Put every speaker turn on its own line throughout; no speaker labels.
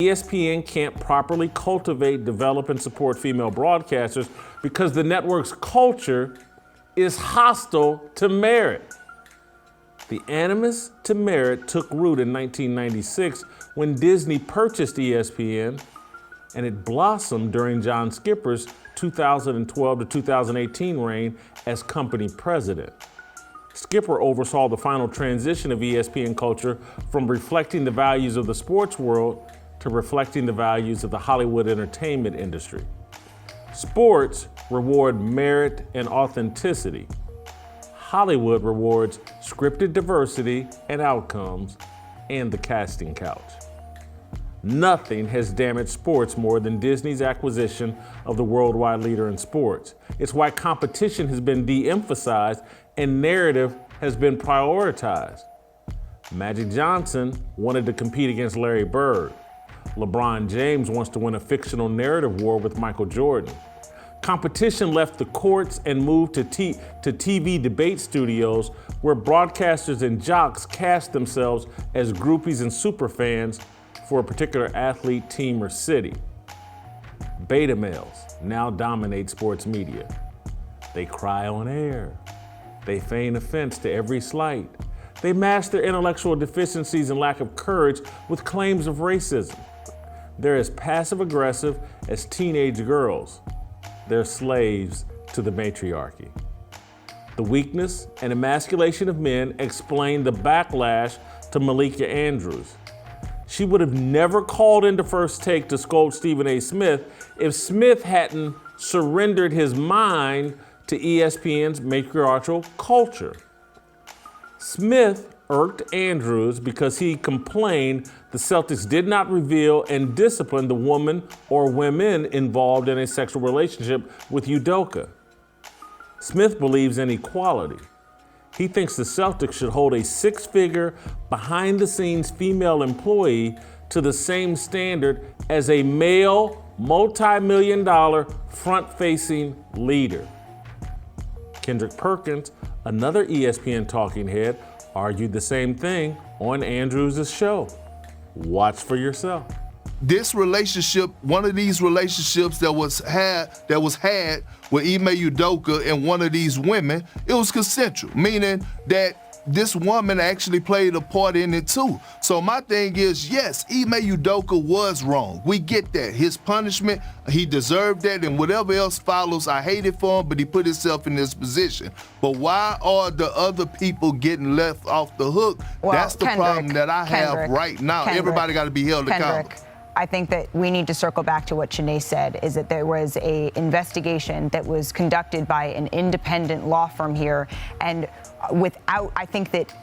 ESPN can't properly cultivate, develop, and support female broadcasters because the network's culture is hostile to merit. The animus to merit took root in 1996 when Disney purchased ESPN, and it blossomed during John Skipper's 2012 to 2018 reign as company president. Skipper oversaw the final transition of ESPN culture from reflecting the values of the sports world to reflecting the values of the Hollywood entertainment industry. Sports reward merit and authenticity. Hollywood rewards scripted diversity and outcomes and the casting couch. Nothing has damaged sports more than Disney's acquisition of the worldwide leader in sports. It's why competition has been de-emphasized and narrative has been prioritized. Magic Johnson wanted to compete against Larry Bird. LeBron James wants to win a fictional narrative war with Michael Jordan. Competition left the courts and moved to TV debate studios where broadcasters and jocks cast themselves as groupies and superfans for a particular athlete, team, or city. Beta males now dominate sports media. They cry on air. They feign offense to every slight. They mask their intellectual deficiencies and lack of courage with claims of racism. They're as passive-aggressive as teenage girls. They're slaves to the matriarchy. The weakness and emasculation of men explain the backlash to Malika Andrews. She would have never called into First Take to scold Stephen A. Smith if Smith hadn't surrendered his mind to ESPN's matriarchal culture. Smith irked Andrews because he complained the Celtics did not reveal and discipline the woman or women involved in a sexual relationship with Udoka. Smith believes in equality. He thinks the Celtics should hold a six-figure, behind-the-scenes female employee to the same standard as a male, multi-million-dollar, front-facing leader. Kendrick Perkins, another ESPN talking head, argued the same thing on Andrews' show. Watch for yourself.
This relationship, one of these relationships that was had with Ime Udoka and one of these women, it was consensual, meaning that this woman actually played a part in it too. So my thing is, yes, Ime Udoka was wrong. We get that. His punishment, he deserved that, and whatever else follows, I hate it for him, but he put himself in this position. But why are the other people getting left off the hook?
Well,
that's the problem that I have right now. Everybody got to be held accountable.
I think that we need to circle back to what Shanae said, is that there was an investigation that was conducted by an independent law firm here. And I think that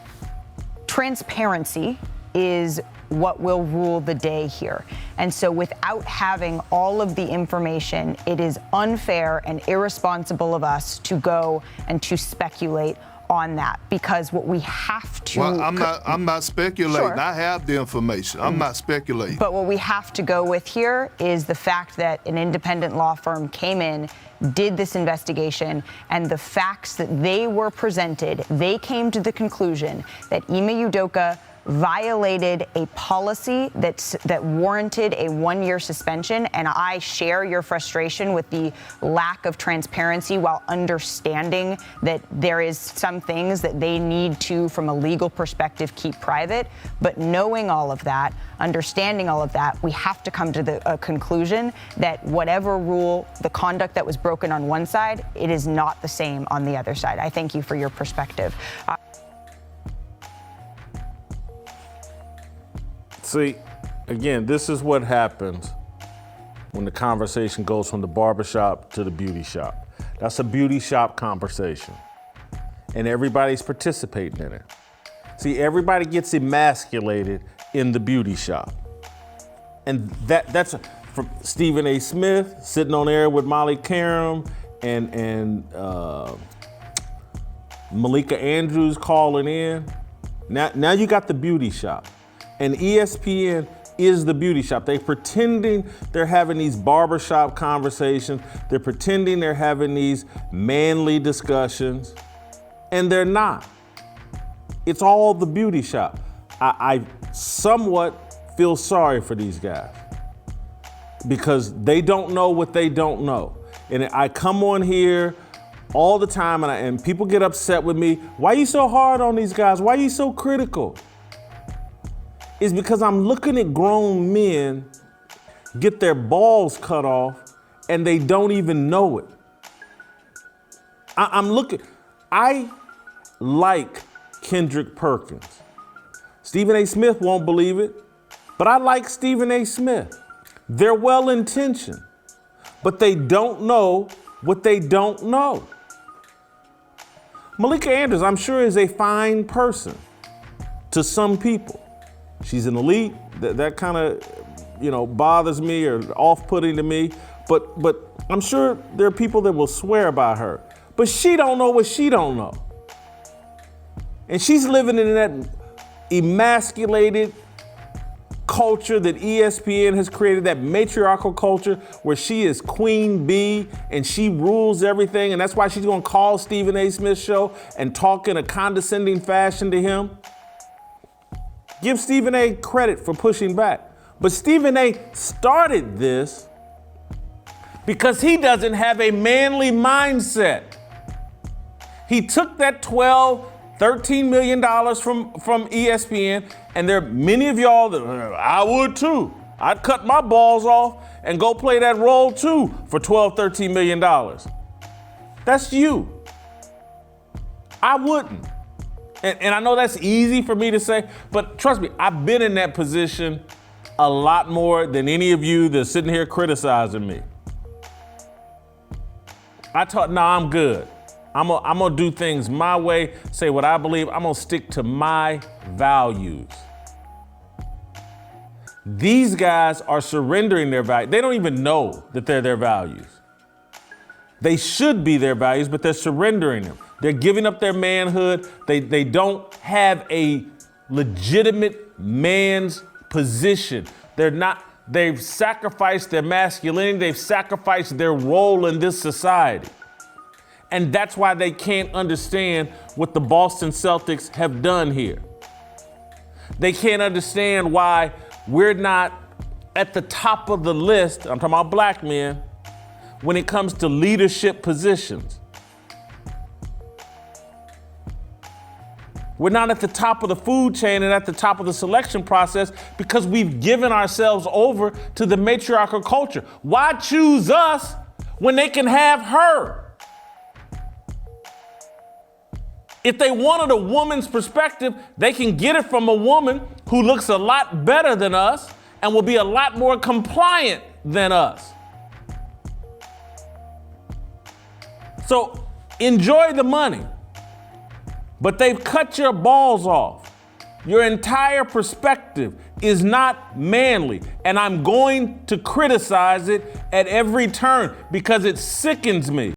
transparency is what will rule the day here. And so without having all of the information, it is unfair and irresponsible of us to go and to speculate on that, because what we have to...
Well, I'm not speculating. Sure. I have the information. I'm not speculating.
But what we have to go with here is the fact that an independent law firm came in, did this investigation, and the facts that they were presented, they came to the conclusion that Ime Udoka violated a policy that warranted a 1-year suspension. And I share your frustration with the lack of transparency, while understanding that there is some things that they need to, from a legal perspective, keep private. But knowing all of that, understanding all of that, we have to come to the conclusion that whatever rule, the conduct that was broken on one side, it is not the same on the other side. I thank you for your perspective.
See, again, this is what happens when the conversation goes from the barbershop to the beauty shop. That's a beauty shop conversation, and everybody's participating in it. See, everybody gets emasculated in the beauty shop. And that's from Stephen A. Smith sitting on air with Molly Karam and Malika Andrews calling in. Now you got the beauty shop. And ESPN is the beauty shop. They're pretending they're having these barbershop conversations. They're pretending they're having these manly discussions, and they're not. It's all the beauty shop. I somewhat feel sorry for these guys. because they don't know what they don't know. And I come on here all the time and people get upset with me. Why are you so hard on these guys? Why are you so critical? It's because I'm looking at grown men get their balls cut off and they don't even know it. I like Kendrick Perkins. Stephen A. Smith won't believe it, but I like Stephen A. Smith. They're well-intentioned, but they don't know what they don't know. Malika Andrews, I'm sure, is a fine person to some people. She's an elite. That kind of, bothers me or off-putting to me. But I'm sure there are people that will swear by her. But she don't know what she don't know. And she's living in that emasculated culture that ESPN has created, that matriarchal culture where she is queen bee and she rules everything. And that's why she's going to call Stephen A. Smith's show and talk in a condescending fashion to him. Give Stephen A. credit for pushing back. But Stephen A. started this because he doesn't have a manly mindset. He took that $13 million from ESPN, and there are many of y'all that I would too. I'd cut my balls off and go play that role too for $13 million. That's you. I wouldn't. And I know that's easy for me to say, but trust me, I've been in that position a lot more than any of you that's sitting here criticizing me. I'm good. I'm gonna do things my way, say what I believe. I'm gonna stick to my values. These guys are surrendering their values. They don't even know that they're their values. They should be their values, but they're surrendering them. They're giving up their manhood. They don't have a legitimate man's position. They've sacrificed their masculinity. They've sacrificed their role in this society. And that's why they can't understand what the Boston Celtics have done here. They can't understand why we're not at the top of the list, I'm talking about black men, when it comes to leadership positions. We're not at the top of the food chain and at the top of the selection process because we've given ourselves over to the matriarchal culture. Why choose us when they can have her? If they wanted a woman's perspective, they can get it from a woman who looks a lot better than us and will be a lot more compliant than us. So enjoy the money, but they've cut your balls off. Your entire perspective is not manly, and I'm going to criticize it at every turn because it sickens me.